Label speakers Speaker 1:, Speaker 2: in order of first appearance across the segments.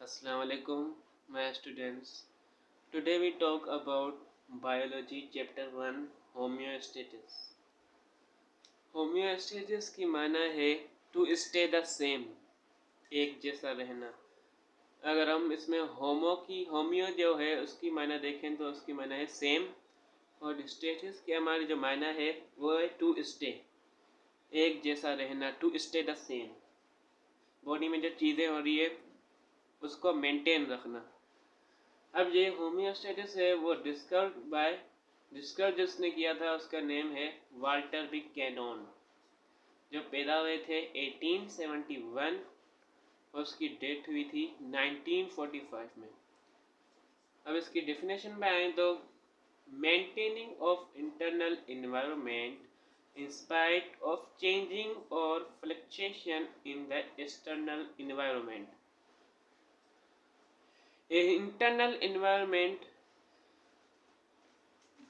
Speaker 1: Assalamu alaikum, my students. Today we talk about biology chapter 1 homeostasis. Homeostasis की माना है to stay the same, एक जैसा रहना। अगर हम इसमें होमियो जो है उसकी माना देखें तो उसकी माना है सेम, और स्टेटिस की हमारी जो माना है वो है टू स्टे, एक जैसा रहना, to stay the same. Body में जो चीज़ें हो रही है उसको मेंटेन रखना। अब ये होम्योस्टेसिस है वो डिस्कवर जिसने किया था उसका नेम है वाल्टर कैनॉन, जो पैदा हुए थे 1871 और उसकी डेथ हुई थी 1945 में। अब इसकी डेफिनेशन में आए तो maintaining of internal environment in spite of changing और fluctuation in the external environment. Internal environment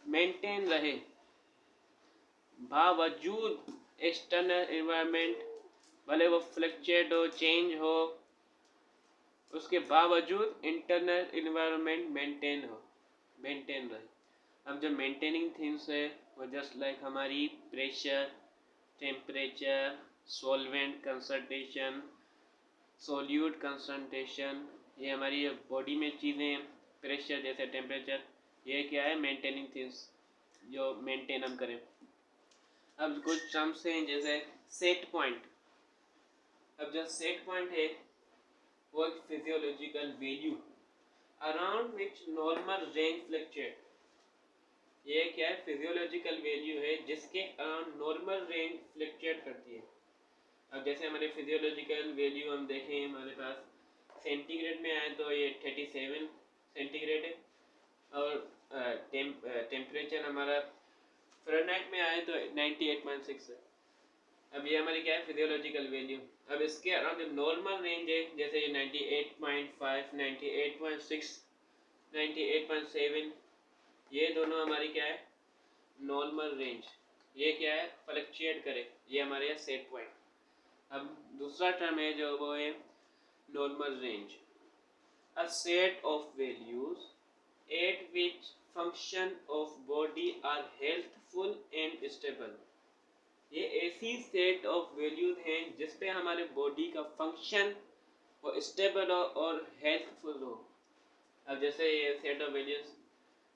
Speaker 1: maintain रहे बावजूद एक्सटर्नल एनवायरनमेंट भले वो फ्लक्चुएट हो, चेंज हो, उसके बावजूद इंटरनल एनवायरनमेंट मेंटेन रहे। अब जो मेंटेनिंग थिंग्स है वो जस्ट लाइक हमारी pressure, temperature, solvent concentration, solute concentration, ये हमारी बॉडी में चीज़ें, प्रेशर जैसे टेम्परेचर, ये क्या है मेंटेनिंग थिंग्स जो मेंटेन हम करें। अब कुछ टर्म्स हैं जैसे सेट पॉइंट। अब जो सेट पॉइंट है वो एक physiological value around which normal range fluctuate. ये क्या है फिजियोलॉजिकल वैल्यू है जिसके अराउंड नॉर्मल रेंज फ्लक्चुएट करती है। अब जैसे हमारे फिजियोलॉजिकल वैल्यू हम देखें, हमारे पास सेंटीग्रेड में आए तो ये 37 सेंटीग्रेड है, और टेम्परेचर हमारा फ़ारेनहाइट में आए तो 98.6 है। अब ये हमारी क्या है फिजियोलॉजिकल वैल्यू। अब इसके अराउंड नॉर्मल रेंज है, जैसे ये 98.5, 98.6, 98.7, ये दोनों हमारी क्या है नॉर्मल रेंज। ये क्या है फ्लक्चुएट करे, ये हमारे यहाँ सेट पॉइंट। अब दूसरा टर्म है जो वो है normal range, a set of values at which function of body are healthful and stable. ये ऐसी सेट ऑफ वैल्यूज हैं जिस पे हमारे बॉडी का फंक्शन वो स्टेबल हो और हेल्थफुल हो। अब जैसे ये सेट ऑफ वैल्यूज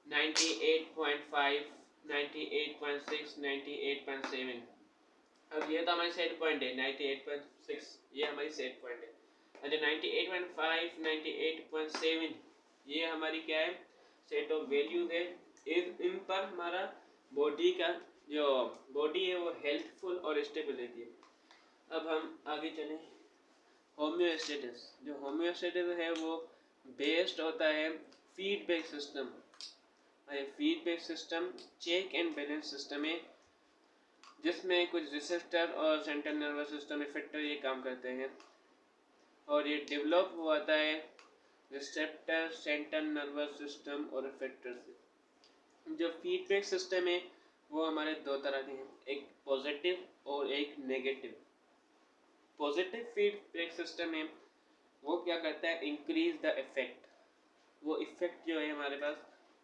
Speaker 1: 98.5, 98.6, 98.7, अब ये तो हमारी सेट पॉइंट है 98.6, ये हमारी सेट पॉइंट है। अच्छा 98.5, 98.7 ये हमारी क्या है सेट ऑफ वैल्यूज है। इन पर हमारा बॉडी का जो बॉडी है वो हेल्थफुल और स्टेबल रहती है। अब हम आगे चलें। होम्योस्टेसिस, जो होम्योस्टेसिस है वो बेस्ड होता है feedback system. Feedback system check and balance system है जिसमें कुछ रिसेप्टर और सेंट्रल नर्वस सिस्टम इफेक्टर ये काम करते हैं, और ये डेवलप होता है रिसेप्टर, सेंट्रल नर्वस सिस्टम और इफेक्टर से। जो फीडबैक सिस्टम है वो हमारे दो तरह के हैं, एक पॉजिटिव और एक नेगेटिव। पॉजिटिव फीडबैक सिस्टम है वो क्या करता है इंक्रीज द इफेक्ट, वो इफेक्ट जो है हमारे पास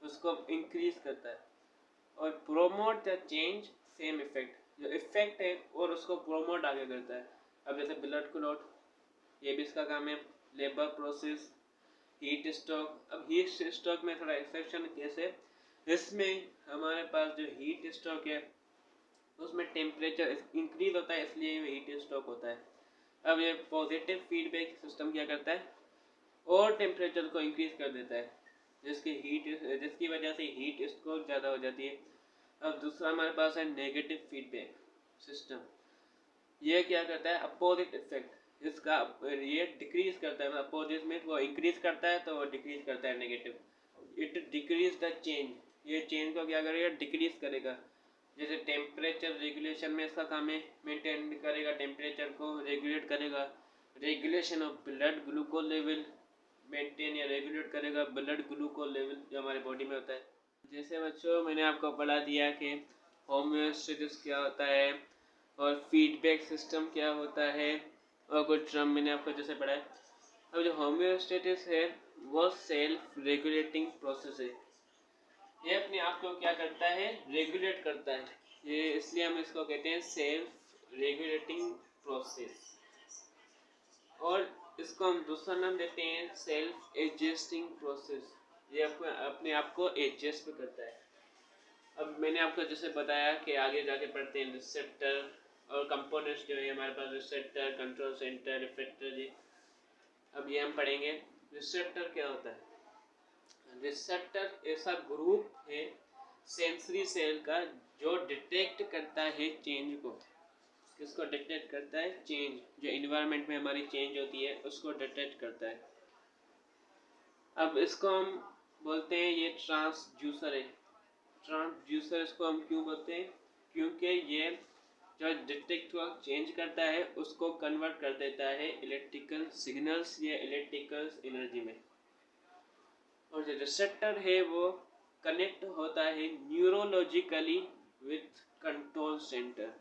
Speaker 1: उसको इंक्रीज करता है, और promote the change same effect, जो इफेक्ट है और उसको प्रोमोट आगे करता है। अब जैसे ब्लड क्लॉट, ये भी इसका काम है। Labour process, heat stroke. अब हीट स्ट्रोक में थोड़ा एक्सेप्शन कैसे, इसमें हमारे पास जो हीट स्ट्रोक है उसमें टेम्परेचर इंक्रीज होता है इसलिए हीट स्ट्रोक होता है। अब ये पॉजिटिव फीडबैक सिस्टम क्या करता है और टेम्परेचर को इंक्रीज कर देता है, जिसकी वजह से हीट स्ट्रोक ज़्यादा हो जाती है। अब दूसरा हमारे पास है नेगेटिव फीडबैक सिस्टम। ये क्या करता है अपोजिट इफेक्ट, इसका ये डिक्रीज करता है, अपोजिट में वो इंक्रीज करता है तो वो डिक्रीज करता है negative. It decrease the change, ये चेंज को क्या करेगा डिक्रीज करेगा। जैसे टेम्परेचर रेगुलेशन में इसका काम है, मेंटेन करेगा, टेम्परेचर को रेगुलेट करेगा। Regulation of blood glucose level, maintain या रेगुलेट करेगा ब्लड ग्लूकोज लेवल जो हमारे बॉडी में होता है। जैसे बच्चों मैंने आपको पढ़ा दिया कि होम्योस्टेसिस क्या होता है और फीडबैक सिस्टम क्या होता है, और कुछ टर्म मैंने आपको जैसे पढ़ा है। अब जो होम्योस्टेसिस है वो सेल्फ रेगुलेटिंग प्रोसेस है, ये अपने आप को क्या करता है, रेगुलेट करता है, ये इसलिए हम इसको कहते हैं सेल्फ रेगुलेटिंग प्रोसेस। और इसको हम दूसरा नाम देते हैं सेल्फ एडजस्टिंग प्रोसेस, ये अपने आप को एडजस्ट करता है। अब मैंने आपको जैसे बताया कि आगे जाके पढ़ते हैं रिसेप्टर और कंपोनेंट्स जो है हमारे पास, रिसेप्टर, कंट्रोल सेंटर, इफेक्टर जी। अब ये हम पढ़ेंगे रिसेप्टर क्या होता है। रिसेप्टर ऐसा ग्रुप है सेंसरी सेल का जो डिटेक्ट करता है चेंज को। किसको डिटेक्ट करता है, चेंज, जो इन्वायरमेंट में हमारी चेंज होती है उसको डिटेक्ट करता है। अब इसको हम बोलते हैं ये ट्रांसड्यूसर है। ट्रांसड्यूसर इसको हम क्यों बोलते हैं, क्योंकि ये जो डिटेक्ट हुआ चेंज करता है उसको कन्वर्ट कर देता है इलेक्ट्रिकल सिग्नल्स या इलेक्ट्रिकल एनर्जी में। और जो रिसेप्टर है वो कनेक्ट होता है neurologically with control centre.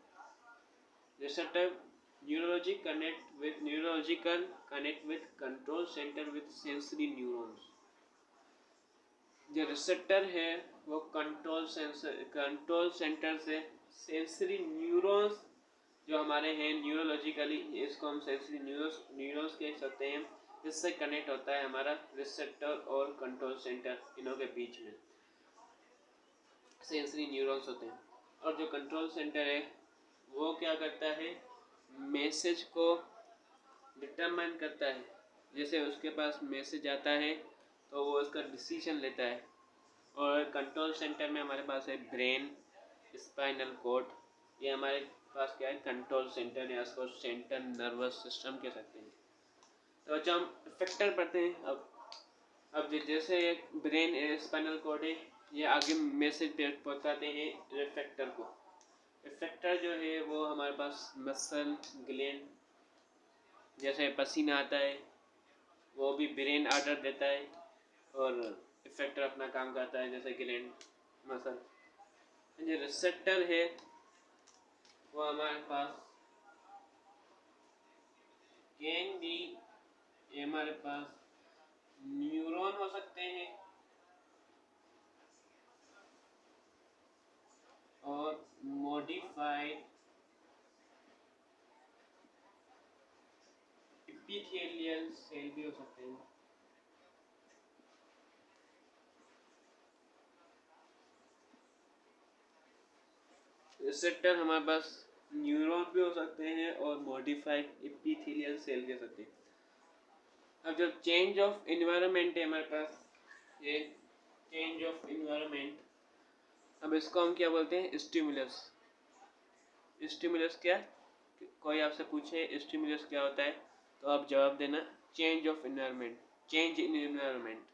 Speaker 1: Receptor neurological connect with control center with sensory neurons। जो रिसेप्टर है वो कंट्रोल सेंटर से सेंसरी न्यूरॉन्स जो हमारे हैं न्यूरोलॉजिकली, इसको हम सेंसरी न्यूरॉन्स कह सकते हैं, इससे कनेक्ट होता है हमारा रिसेप्टर और कंट्रोल सेंटर, इनों के बीच में सेंसरी न्यूरॉन्स होते हैं। और जो कंट्रोल सेंटर है वो क्या करता है, मैसेज को डिटरमाइन करता है। जैसे उसके पास मैसेज आता है तो वो उसका डिसीजन लेता है। और कंट्रोल सेंटर में हमारे पास है ब्रेन, स्पाइनल कॉर्ड, ये हमारे पास क्या है, कंट्रोल सेंटर या इसको सेंट्रल नर्वस सिस्टम कह सकते हैं। तो अच्छा हम इफेक्टर पढ़ते हैं। अब जैसे ब्रेन स्पाइनल कॉर्ड है, ये आगे मैसेज पहुंचाते हैं इफेक्टर को। इफेक्टर जो है वो हमारे पास मसल ग्लैंड, जैसे पसीना आता है वो भी ब्रेन आर्डर देता है और इफेक्टर अपना काम करता है जैसे ग्लैंड, मसल। जो रिसेप्टर है वो हमारे पास कैन बी, हमारे पास न्यूरॉन हो सकते हैं और मॉडिफाइड एपिथेलियल सेल भी हो सकते हैं। रिसेप्टर हमारे पास न्यूरॉन भी हो सकते हैं और मॉडिफाइड एपिथेलियल सेल कह सकते हैं। अब जब चेंज ऑफ इन्वायरमेंट है हमारे पास, ये चेंज ऑफ इन्वायरमेंट, अब इसको हम क्या बोलते हैं, स्टिमुलस। स्टिमुलस क्या, कोई आपसे पूछे स्टिमुलस क्या होता है तो आप जवाब देना change of environment, change in environment.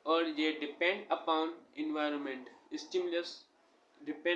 Speaker 1: और ये depend upon environment, stimulus depend